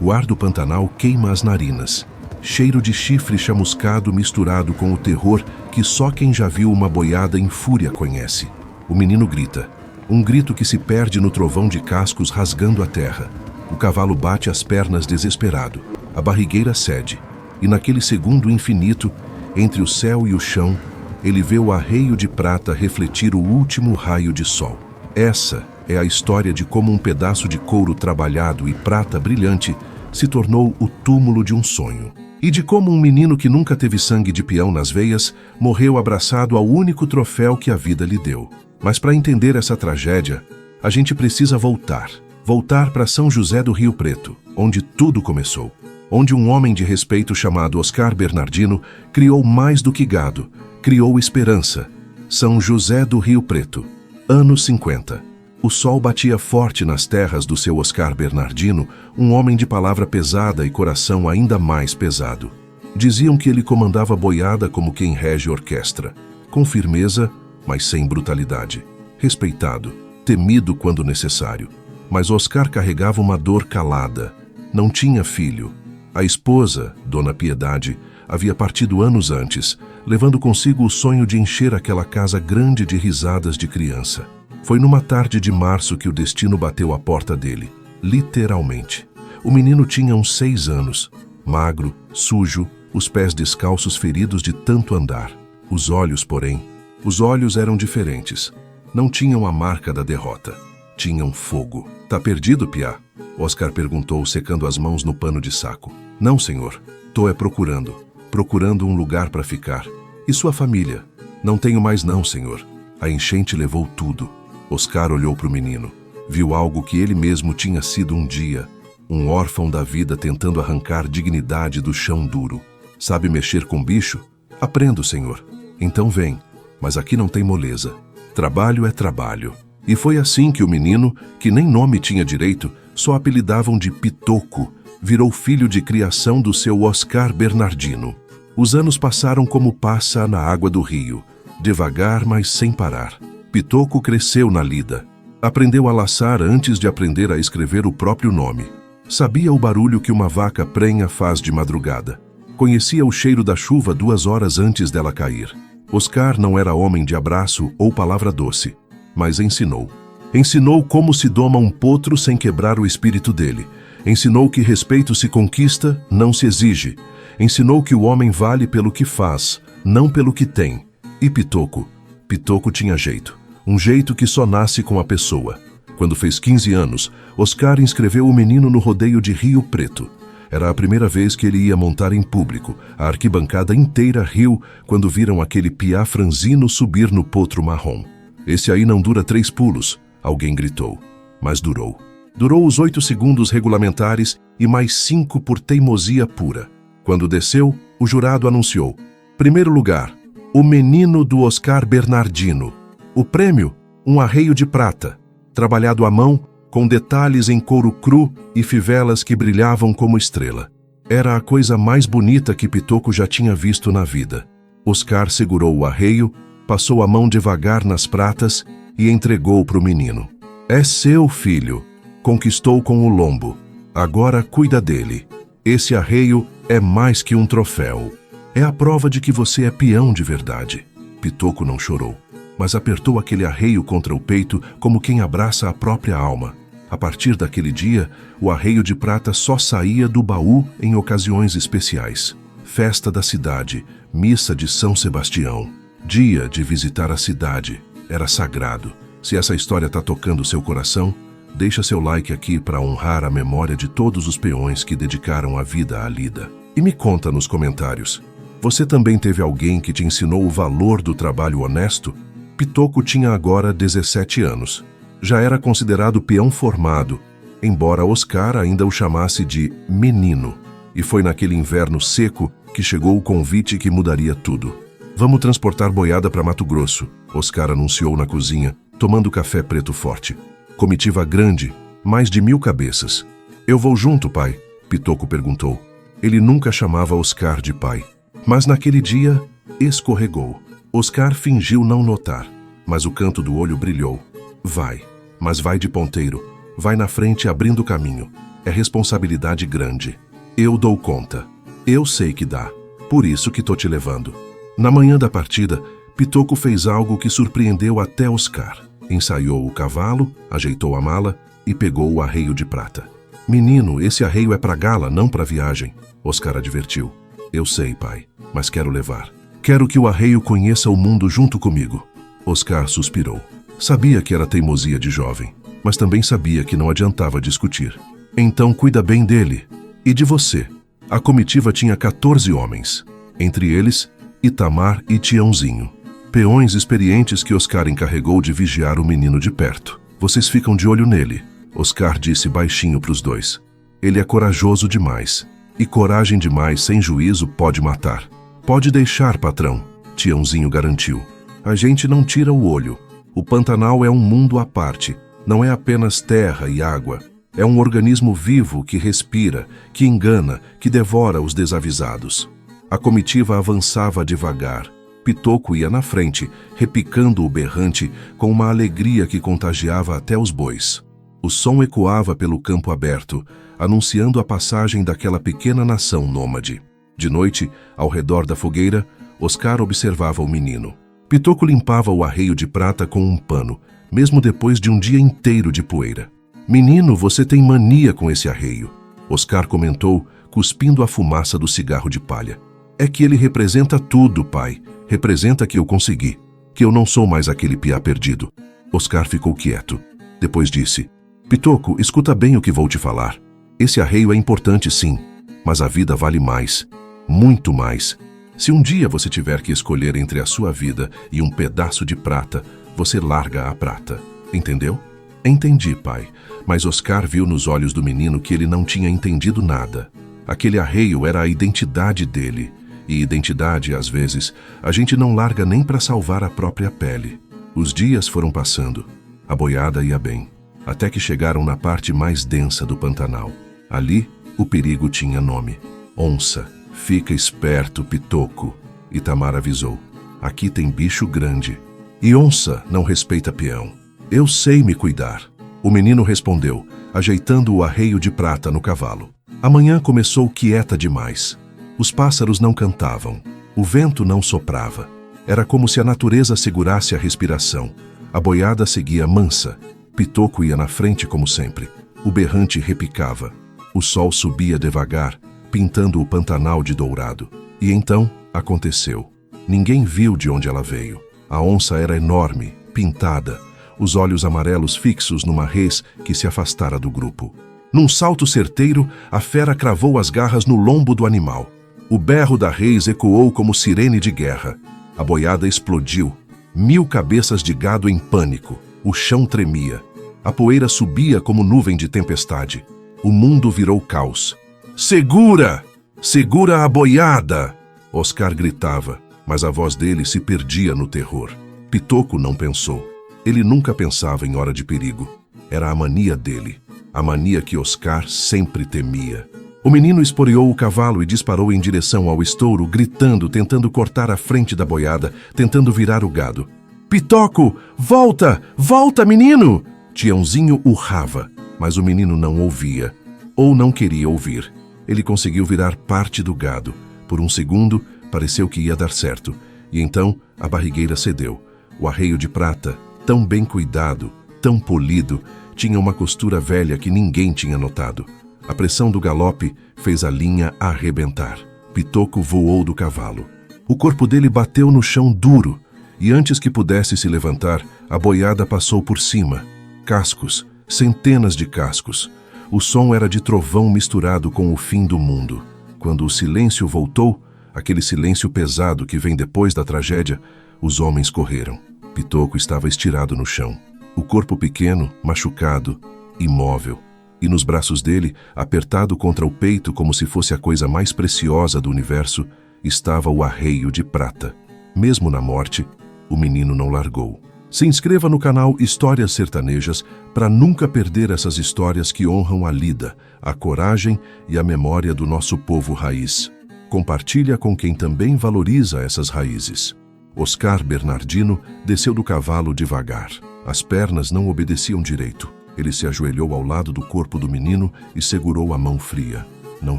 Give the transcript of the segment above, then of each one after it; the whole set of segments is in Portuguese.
O ar do Pantanal queima as narinas. Cheiro de chifre chamuscado misturado com o terror que só quem já viu uma boiada em fúria conhece. O menino grita. Um grito que se perde no trovão de cascos rasgando a terra. O cavalo bate as pernas desesperado. A barrigueira cede. E naquele segundo infinito, entre o céu e o chão, ele vê o arreio de prata refletir o último raio de sol. Essa é a história de como um pedaço de couro trabalhado e prata brilhante se tornou o túmulo de um sonho. E de como um menino que nunca teve sangue de peão nas veias morreu abraçado ao único troféu que a vida lhe deu. Mas para entender essa tragédia, a gente precisa voltar. Voltar para São José do Rio Preto, onde tudo começou. Onde um homem de respeito chamado Oscar Bernardino criou mais do que gado, criou esperança. São José do Rio Preto, anos 50. O sol batia forte nas terras do seu Oscar Bernardino, um homem de palavra pesada e coração ainda mais pesado. Diziam que ele comandava boiada como quem rege orquestra, com firmeza, mas sem brutalidade. Respeitado, temido quando necessário. Mas Oscar carregava uma dor calada. Não tinha filho. A esposa, Dona Piedade, havia partido anos antes, levando consigo o sonho de encher aquela casa grande de risadas de criança. Foi numa tarde de março que o destino bateu à porta dele, literalmente. O menino tinha uns 6 anos, magro, sujo, os pés descalços feridos de tanto andar. Os olhos, porém, os olhos eram diferentes. Não tinham a marca da derrota. Tinham fogo. "Tá perdido, piá?" Oscar perguntou, secando as mãos no pano de saco. "Não, senhor. Tô procurando um lugar para ficar. E sua família?" "Não tenho mais não, senhor. A enchente levou tudo." Oscar olhou para o menino. Viu algo que ele mesmo tinha sido um dia. Um órfão da vida tentando arrancar dignidade do chão duro. "Sabe mexer com bicho?" "Aprendo, senhor." "Então vem. Mas aqui não tem moleza. Trabalho é trabalho." E foi assim que o menino, que nem nome tinha direito, só apelidavam de Pitoco, virou filho de criação do seu Oscar Bernardino. Os anos passaram como passa na água do rio, devagar, mas sem parar. Pitoco cresceu na lida. Aprendeu a laçar antes de aprender a escrever o próprio nome. Sabia o barulho que uma vaca prenha faz de madrugada. Conhecia o cheiro da chuva 2 horas antes dela cair. Oscar não era homem de abraço ou palavra doce, mas ensinou. Ensinou como se doma um potro sem quebrar o espírito dele. Ensinou que respeito se conquista, não se exige. Ensinou que o homem vale pelo que faz, não pelo que tem. E Pitoco tinha jeito. Um jeito que só nasce com a pessoa. Quando fez 15 anos, Oscar inscreveu o menino no rodeio de Rio Preto. Era a primeira vez que ele ia montar em público. A arquibancada inteira riu quando viram aquele piá franzino subir no potro marrom. "Esse aí não dura 3 pulos", alguém gritou. Mas durou. Durou os 8 segundos regulamentares e mais 5 por teimosia pura. Quando desceu, o jurado anunciou: primeiro lugar, o menino do Oscar Bernardino. O prêmio, um arreio de prata, trabalhado à mão, com detalhes em couro cru e fivelas que brilhavam como estrela. Era a coisa mais bonita que Pitoco já tinha visto na vida. Oscar segurou o arreio, passou a mão devagar nas pratas e entregou para o menino. "É seu, filho. Conquistou com o lombo. Agora cuida dele. Esse arreio é mais que um troféu. É a prova de que você é peão de verdade." Pitoco não chorou, mas apertou aquele arreio contra o peito como quem abraça a própria alma. A partir daquele dia, o arreio de prata só saía do baú em ocasiões especiais. Festa da cidade, missa de São Sebastião, dia de visitar a cidade. Era sagrado. Se essa história tá tocando seu coração, deixa seu like aqui para honrar a memória de todos os peões que dedicaram a vida à lida. E me conta nos comentários, você também teve alguém que te ensinou o valor do trabalho honesto? Pitoco tinha agora 17 anos. Já era considerado peão formado, embora Oscar ainda o chamasse de menino. E foi naquele inverno seco que chegou o convite que mudaria tudo. "Vamos transportar boiada para Mato Grosso", Oscar anunciou na cozinha, tomando café preto forte. Comitiva grande, mais de 1000 cabeças. "Eu vou junto, pai?" Pitoco perguntou. Ele nunca chamava Oscar de pai. Mas naquele dia, escorregou. Oscar fingiu não notar, mas o canto do olho brilhou. "Vai, mas vai de ponteiro. Vai na frente abrindo caminho. É responsabilidade grande. Eu dou conta. Eu sei que dá. Por isso que tô te levando. Na manhã da partida, Pitoco fez algo que surpreendeu até Oscar. Ensaiou o cavalo, ajeitou a mala e pegou o arreio de prata. Menino, esse arreio é pra gala, não pra viagem, Oscar advertiu. Eu sei, pai, mas quero levar. Quero que o arreio conheça o mundo junto comigo. Oscar suspirou. Sabia que era teimosia de jovem, mas também sabia que não adiantava discutir. Então cuida bem dele e de você. A comitiva tinha 14 homens, entre eles Itamar e Tiãozinho. Peões experientes que Oscar encarregou de vigiar o menino de perto. Vocês ficam de olho nele, Oscar disse baixinho para os dois. Ele é corajoso demais, e coragem demais sem juízo pode matar. Pode deixar, patrão, Tiãozinho garantiu. A gente não tira o olho. O Pantanal é um mundo à parte, não é apenas terra e água. É um organismo vivo que respira, que engana, que devora os desavisados. A comitiva avançava devagar. Pitoco ia na frente, repicando o berrante com uma alegria que contagiava até os bois. O som ecoava pelo campo aberto, anunciando a passagem daquela pequena nação nômade. De noite, ao redor da fogueira, Oscar observava o menino. Pitoco limpava o arreio de prata com um pano, mesmo depois de um dia inteiro de poeira. Menino, você tem mania com esse arreio, Oscar comentou, cuspindo a fumaça do cigarro de palha. É que ele representa tudo, pai. Representa que eu consegui, que eu não sou mais aquele piá perdido. Oscar ficou quieto. Depois disse, Pitoco, escuta bem o que vou te falar. Esse arreio é importante sim, mas a vida vale mais, muito mais. Se um dia você tiver que escolher entre a sua vida e um pedaço de prata, você larga a prata. Entendeu? Entendi, pai, mas Oscar viu nos olhos do menino que ele não tinha entendido nada. Aquele arreio era a identidade dele. E identidade, às vezes, a gente não larga nem para salvar a própria pele. Os dias foram passando. A boiada ia bem, até que chegaram na parte mais densa do Pantanal. Ali, o perigo tinha nome. Onça. Fica esperto, Pitoco, Itamar avisou. Aqui tem bicho grande. E onça não respeita peão. Eu sei me cuidar. O menino respondeu, ajeitando o arreio de prata no cavalo. A manhã começou quieta demais. Os pássaros não cantavam, o vento não soprava. Era como se a natureza segurasse a respiração. A boiada seguia mansa. Pitoco ia na frente como sempre. O berrante repicava. O sol subia devagar, pintando o Pantanal de dourado. E então, aconteceu. Ninguém viu de onde ela veio. A onça era enorme, pintada, os olhos amarelos fixos numa rês que se afastara do grupo. Num salto certeiro, a fera cravou as garras no lombo do animal. O berro da rês ecoou como sirene de guerra. A boiada explodiu. 1000 cabeças de gado em pânico. O chão tremia. A poeira subia como nuvem de tempestade. O mundo virou caos. Segura! Segura a boiada! Oscar gritava, mas a voz dele se perdia no terror. Pitoco não pensou. Ele nunca pensava em hora de perigo. Era a mania dele. A mania que Oscar sempre temia. O menino esporeou o cavalo e disparou em direção ao estouro, gritando, tentando cortar a frente da boiada, tentando virar o gado. Pitoco, volta! Volta, menino! Tiãozinho urrava, mas o menino não ouvia, ou não queria ouvir. Ele conseguiu virar parte do gado. Por um segundo, pareceu que ia dar certo, e então a barrigueira cedeu. O arreio de prata, tão bem cuidado, tão polido, tinha uma costura velha que ninguém tinha notado. A pressão do galope fez a linha arrebentar. Pitoco voou do cavalo. O corpo dele bateu no chão duro, e antes que pudesse se levantar, a boiada passou por cima. Cascos, centenas de cascos. O som era de trovão misturado com o fim do mundo. Quando o silêncio voltou, aquele silêncio pesado que vem depois da tragédia, os homens correram. Pitoco estava estirado no chão. O corpo pequeno, machucado, imóvel. E nos braços dele, apertado contra o peito como se fosse a coisa mais preciosa do universo, estava o arreio de prata. Mesmo na morte, o menino não largou. Se inscreva no canal Histórias Sertanejas para nunca perder essas histórias que honram a lida, a coragem e a memória do nosso povo raiz. Compartilha com quem também valoriza essas raízes. Oscar Bernardino desceu do cavalo devagar. As pernas não obedeciam direito. Ele se ajoelhou ao lado do corpo do menino e segurou a mão fria. Não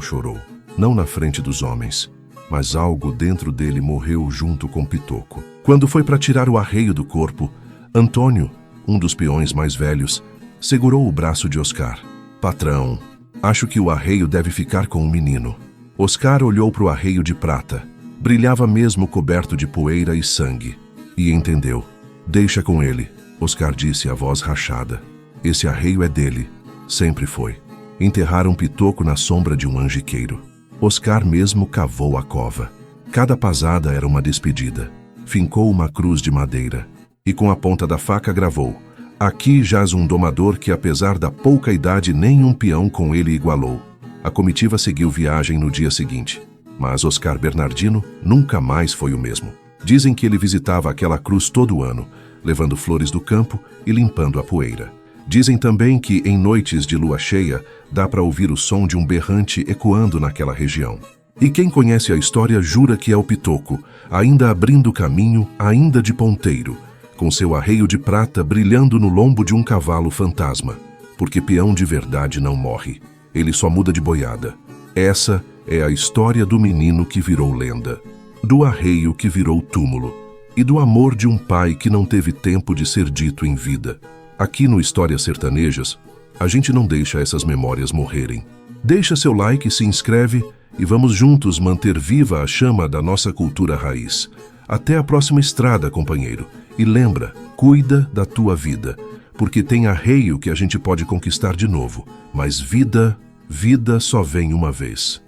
chorou, não na frente dos homens, mas algo dentro dele morreu junto com Pitoco. Quando foi para tirar o arreio do corpo, Antônio, um dos peões mais velhos, segurou o braço de Oscar. Patrão, acho que o arreio deve ficar com o menino. Oscar olhou para o arreio de prata. Brilhava mesmo coberto de poeira e sangue. E entendeu. Deixa com ele, Oscar disse a voz rachada. Esse arreio é dele. Sempre foi. Enterraram Pitoco na sombra de um angiqueiro. Oscar mesmo cavou a cova. Cada pasada era uma despedida. Fincou uma cruz de madeira. E com a ponta da faca gravou: aqui jaz um domador que, apesar da pouca idade, nenhum peão com ele igualou. A comitiva seguiu viagem no dia seguinte. Mas Oscar Bernardino nunca mais foi o mesmo. Dizem que ele visitava aquela cruz todo ano, levando flores do campo e limpando a poeira. Dizem também que, em noites de lua cheia, dá para ouvir o som de um berrante ecoando naquela região. E quem conhece a história jura que é o Pitoco, ainda abrindo caminho, ainda de ponteiro, com seu arreio de prata brilhando no lombo de um cavalo fantasma. Porque peão de verdade não morre, ele só muda de boiada. Essa é a história do menino que virou lenda, do arreio que virou túmulo, e do amor de um pai que não teve tempo de ser dito em vida. Aqui no Histórias Sertanejas, a gente não deixa essas memórias morrerem. Deixa seu like, se inscreve e vamos juntos manter viva a chama da nossa cultura raiz. Até a próxima estrada, companheiro. E lembra, cuida da tua vida, porque tem arreio que a gente pode conquistar de novo, mas vida só vem uma vez.